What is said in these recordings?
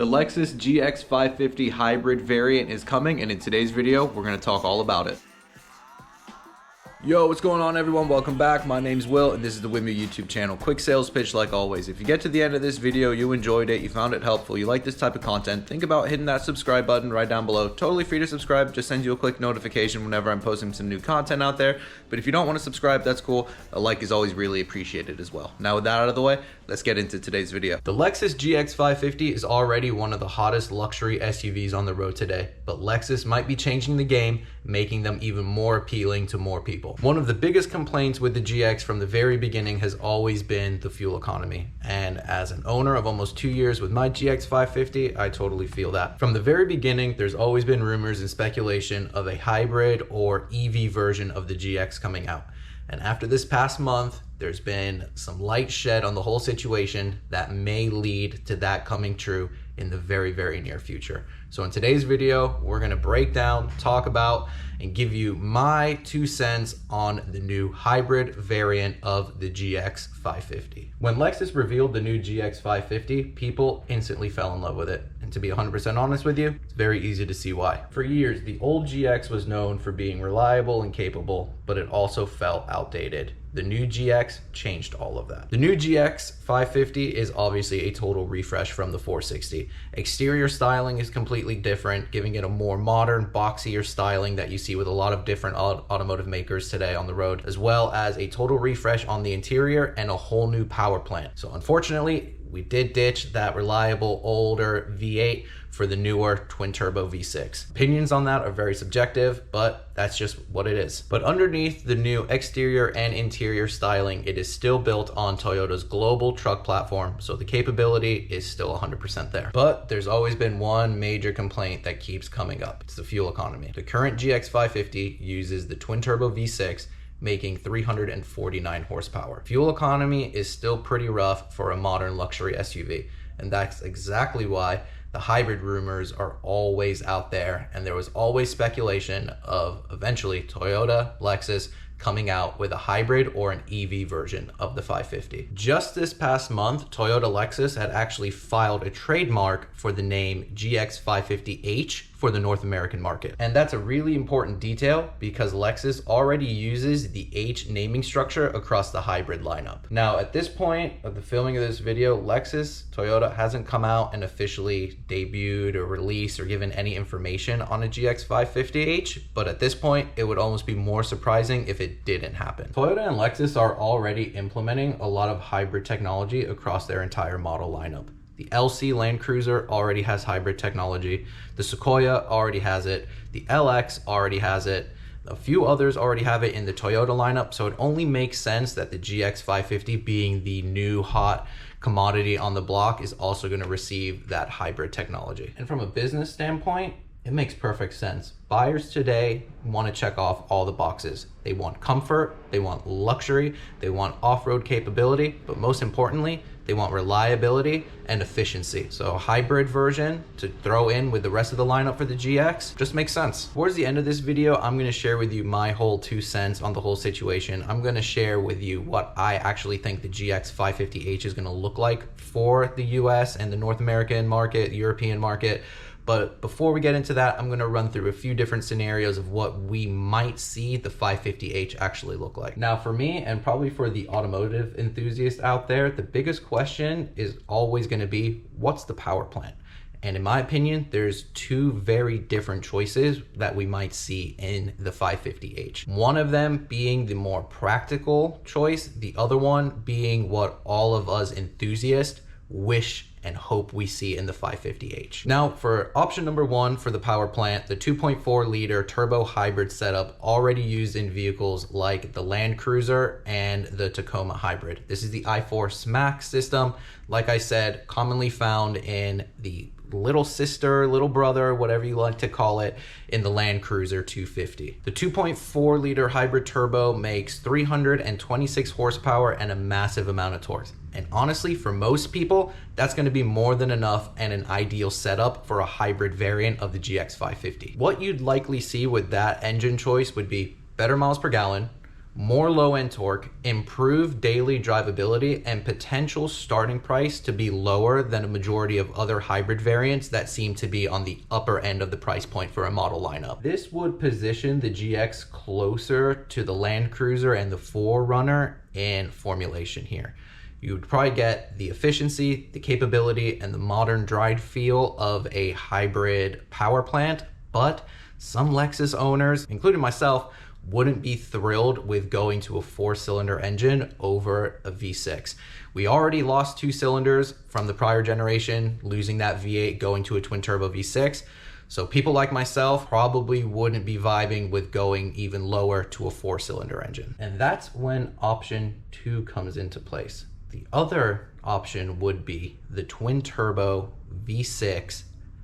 The Lexus GX550 hybrid variant is coming, and in today's video, we're going to talk all about it. Yo, what's going on everyone? Welcome back. My name's Will and this is the With Me YouTube channel. Quick sales pitch like always. If you get to the end of this video, you enjoyed it, you found it helpful, you like this type of content, think about hitting that subscribe button right down below. Totally free to subscribe, just sends you a quick notification whenever I'm posting some new content out there. But if you don't want to subscribe, that's cool. A like is always really appreciated as well. Now with that out of the way, let's get into today's video. The Lexus GX550 is already one of the hottest luxury SUVs on the road today, but Lexus might be changing the game, making them even more appealing to more people. One of the biggest complaints with the GX from the very beginning has always been the fuel economy. And as an owner of almost 2 years with my GX550, I totally feel that. From the very beginning, there's always been rumors and speculation of a hybrid or EV version of the GX coming out. And after this past month, there's been some light shed on the whole situation that may lead to that coming true in the very, very near future. So in today's video, we're gonna break down, talk about, and give you my 2 cents on the new hybrid variant of the GX550. When Lexus revealed the new GX550, people instantly fell in love with it. And to be 100% honest with you, it's very easy to see why. For years, the old GX was known for being reliable and capable, but it also felt outdated. The new GX changed all of that. The new GX550 is obviously a total refresh from the 460. Exterior styling is completely different, giving it a more modern, boxier styling that you see with a lot of different automotive makers today on the road, as well as a total refresh on the interior and a whole new power plant. So unfortunately, we did ditch that reliable older V8 for the newer twin turbo V6. Opinions on that are very subjective, but that's just what it is. But underneath the new exterior and interior styling, it is still built on Toyota's global truck platform, so the capability is still 100% there. But there's always been one major complaint that keeps coming up. It's the fuel economy. The current GX550 uses the twin turbo V6, making 349 horsepower. Fuel economy is still pretty rough for a modern luxury SUV, and that's exactly why the hybrid rumors are always out there, and there was always speculation of eventually Toyota, Lexus coming out with a hybrid or an EV version of the 550. Just this past month, Toyota Lexus had actually filed a trademark for the name GX550H for the North American market. And that's a really important detail because Lexus already uses the H naming structure across the hybrid lineup. Now, at this point of the filming of this video, Toyota hasn't come out and officially debuted or released or given any information on a GX550H, but at this point, it would almost be more surprising if it didn't happen. Toyota and Lexus are already implementing a lot of hybrid technology across their entire model lineup. The LC Land Cruiser already has hybrid technology. The Sequoia already has it. The LX already has it. A few others already have it in the Toyota lineup, so it only makes sense that the GX550, being the new hot commodity on the block, is also going to receive that hybrid technology. And from a business standpoint, it makes perfect sense. Buyers today want to check off all the boxes. They want comfort, they want luxury, they want off-road capability, but most importantly, they want reliability and efficiency. So a hybrid version to throw in with the rest of the lineup for the GX just makes sense. Towards the end of this video, I'm gonna share with you my whole 2 cents on the whole situation. I'm gonna share with you what I actually think the GX550H is gonna look like for the US and the North American market, European market. But before we get into that, I'm gonna run through a few different scenarios of what we might see the 550H actually look like. Now for me, and probably for the automotive enthusiast out there, the biggest question is always gonna be, what's the power plant? And in my opinion, there's 2 very different choices that we might see in the 550H. One of them being the more practical choice, the other one being what all of us enthusiasts wish and hope we see in the 550H. Now for option number 1 for the power plant, the 2.4 liter turbo hybrid setup already used in vehicles like the Land Cruiser and the Tacoma hybrid. This is the iForce Max system. Like I said, commonly found in the little sister, little brother, whatever you like to call it, in the Land Cruiser 250. The 2.4 liter hybrid turbo makes 326 horsepower and a massive amount of torque. And honestly, for most people, that's going to be more than enough and an ideal setup for a hybrid variant of the GX550. What you'd likely see with that engine choice would be better miles per gallon, more low-end torque, improved daily drivability, and potential starting price to be lower than a majority of other hybrid variants that seem to be on the upper end of the price point for a model lineup. This would position the GX closer to the Land Cruiser and the 4Runner in formulation here. You would probably get the efficiency, the capability, and the modern drive feel of a hybrid power plant, but some Lexus owners, including myself, wouldn't be thrilled with going to a 4-cylinder engine over a V6. We already lost 2 cylinders from the prior generation, losing that V8 going to a twin turbo V6. So people like myself probably wouldn't be vibing with going even lower to a 4-cylinder engine. And that's when option 2 comes into place. The other option would be the twin turbo V6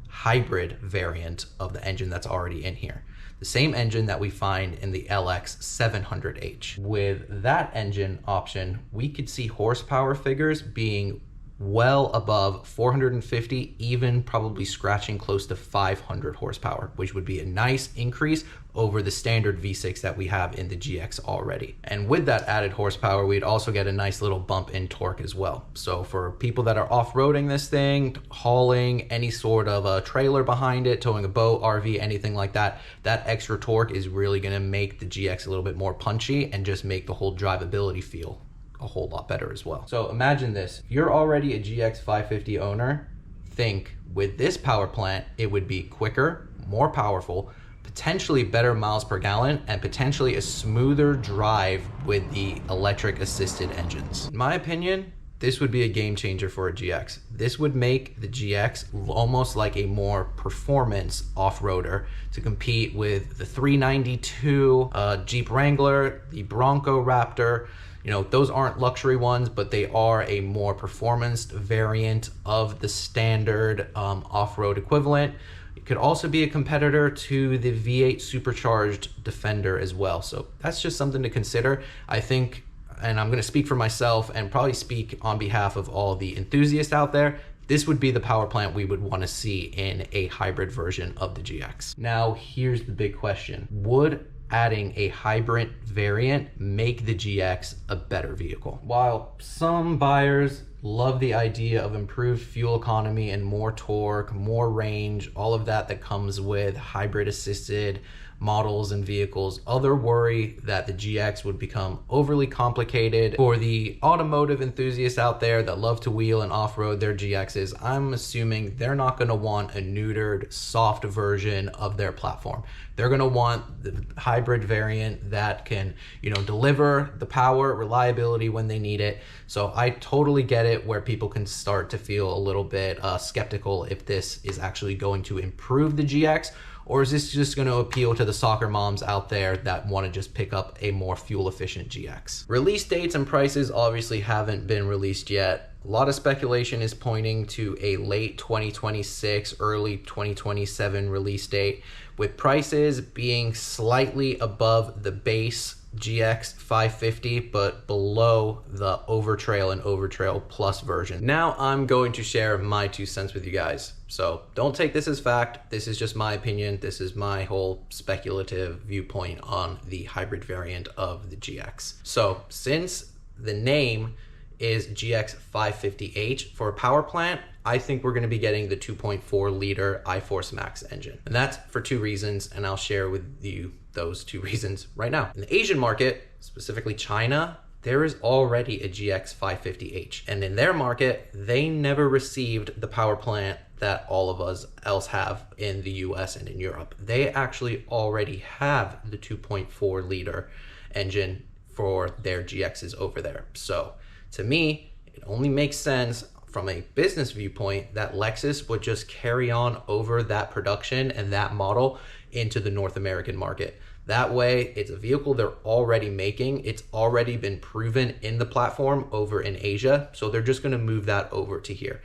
hybrid variant of the engine that's already in here. The same engine that we find in the LX700H. With that engine option, we could see horsepower figures being well above 450, even probably scratching close to 500 horsepower, which would be a nice increase over the standard V6 that we have in the GX already. And with that added horsepower, we'd also get a nice little bump in torque as well. So for people that are off-roading this thing, hauling any sort of a trailer behind it, towing a boat, RV, anything like that, that extra torque is really gonna make the GX a little bit more punchy and just make the whole drivability feel a whole lot better as well. So imagine this, if you're already a GX550 owner, think with this power plant, it would be quicker, more powerful, potentially better miles per gallon, and potentially a smoother drive with the electric assisted engines. In my opinion, this would be a game changer for a GX. This would make the GX almost like a more performance off-roader to compete with the 392 Jeep Wrangler, the Bronco Raptor. You know, those aren't luxury ones, but they are a more performance variant of the standard off-road equivalent. It could also be a competitor to the V8 supercharged Defender as well. So that's just something to consider. I think, and I'm gonna speak for myself and probably speak on behalf of all the enthusiasts out there, this would be the power plant we would wanna see in a hybrid version of the GX. Now, here's the big question. Would adding a hybrid variant make the GX a better vehicle? While some buyers love the idea of improved fuel economy and more torque, more range, all of that that comes with hybrid assisted models and vehicles, other worry that the GX would become overly complicated. For the automotive enthusiasts out there that love to wheel and off-road their GXs, I'm assuming they're not gonna want a neutered, soft version of their platform. They're gonna want the hybrid variant that can, you know, deliver the power, reliability when they need it. So I totally get it where people can start to feel a little bit skeptical if this is actually going to improve the GX, or is this just going to appeal to the soccer moms out there that want to just pick up a more fuel efficient GX? Release dates and prices obviously haven't been released yet. A lot of speculation is pointing to a late 2026, early 2027 release date, with prices being slightly above the base GX550 but below the Overtrail and Overtrail Plus version. Now I'm going to share my 2 cents with you guys. So don't take this as fact. This is just my opinion. This is my whole speculative viewpoint on the hybrid variant of the GX. So since the name is GX550H for a power plant, I think we're going to be getting the 2.4 liter iForce Max engine. And that's for 2 reasons, and I'll share with you those 2 reasons right now. In the Asian market, specifically China, there is already a GX550H. And in their market, they never received the power plant that all of us else have in the US and in Europe. They actually already have the 2.4 liter engine for their GXs over there. So to me, it only makes sense from a business viewpoint that Lexus would just carry on over that production and that model into the North American market. That way, it's a vehicle they're already making. It's already been proven in the platform over in Asia. So they're just gonna move that over to here.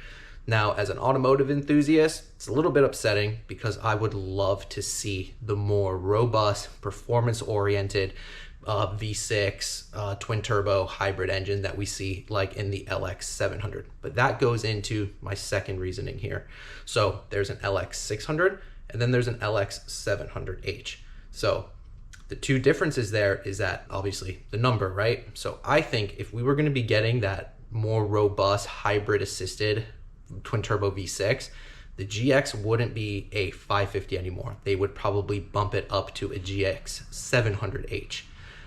Now, as an automotive enthusiast, it's a little bit upsetting because I would love to see the more robust, performance-oriented V6 twin turbo hybrid engine that we see like in the LX700. But that goes into my second reasoning here. So there's an LX600 and then there's an LX700H. So The two differences there is that obviously the number, right? So I think if we were going to be getting that more robust hybrid assisted twin turbo V6, the GX wouldn't be a 550 anymore. They would probably bump it up to a GX700H.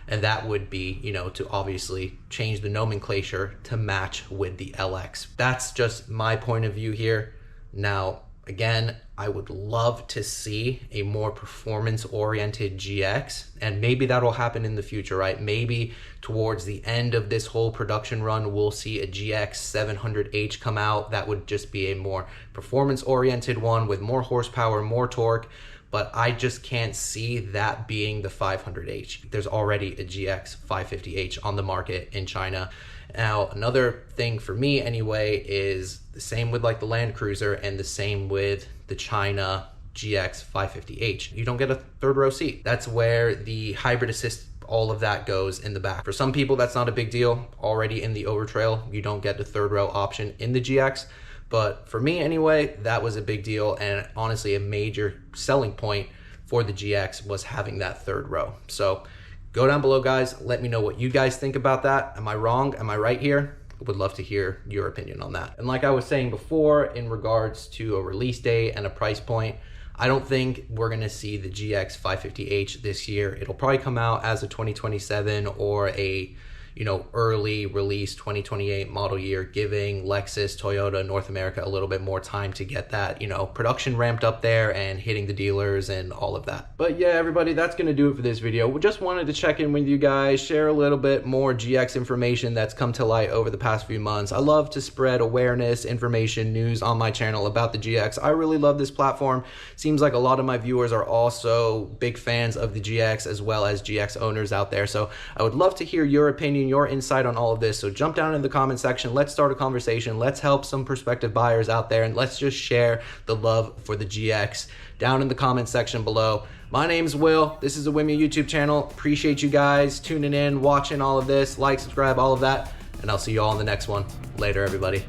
And that would be, you know, to obviously change the nomenclature to match with the LX. That's just my point of view here. Now, again, I would love to see a more performance-oriented GX, and maybe that'll happen in the future, right? Maybe towards the end of this whole production run, we'll see a GX700H come out. That would just be a more performance-oriented one with more horsepower, more torque, but I just can't see that being the 500H. There's already a GX550H on the market in China. Now, another thing for me anyway is the same with like the Land Cruiser and the same with the China GX550H. You don't get a third row seat. That's where the hybrid assist, all of that goes in the back. For some people, that's not a big deal. Already in the Overtrail, you don't get the third row option in the GX. But for me anyway, that was a big deal, and honestly a major selling point for the GX was having that third row. So go down below, guys. Let me know what you guys think about that. Am I wrong? Am I right here? Would love to hear your opinion on that. And like I was saying before, in regards to a release date and a price point, I don't think we're gonna see the GX550H this year. It'll probably come out as a 2027 or a, you know, early release 2028 model year, giving Lexus, Toyota, North America a little bit more time to get that, you know, production ramped up there and hitting the dealers and all of that. But yeah, everybody, that's gonna do it for this video. We just wanted to check in with you guys, share a little bit more GX information that's come to light over the past few months. I love to spread awareness, information, news on my channel about the GX. I really love this platform. Seems like a lot of my viewers are also big fans of the GX as well as GX owners out there. So I would love to hear your opinion, your insight on all of this. So jump down in the comment section. Let's start a conversation. Let's help some prospective buyers out there, and let's just share the love for the GX down in the comment section below. My name's Will. This is the Wimmy YouTube channel. Appreciate you guys tuning in, watching all of this. Like, subscribe, all of that. And I'll see you all in the next one. Later, everybody.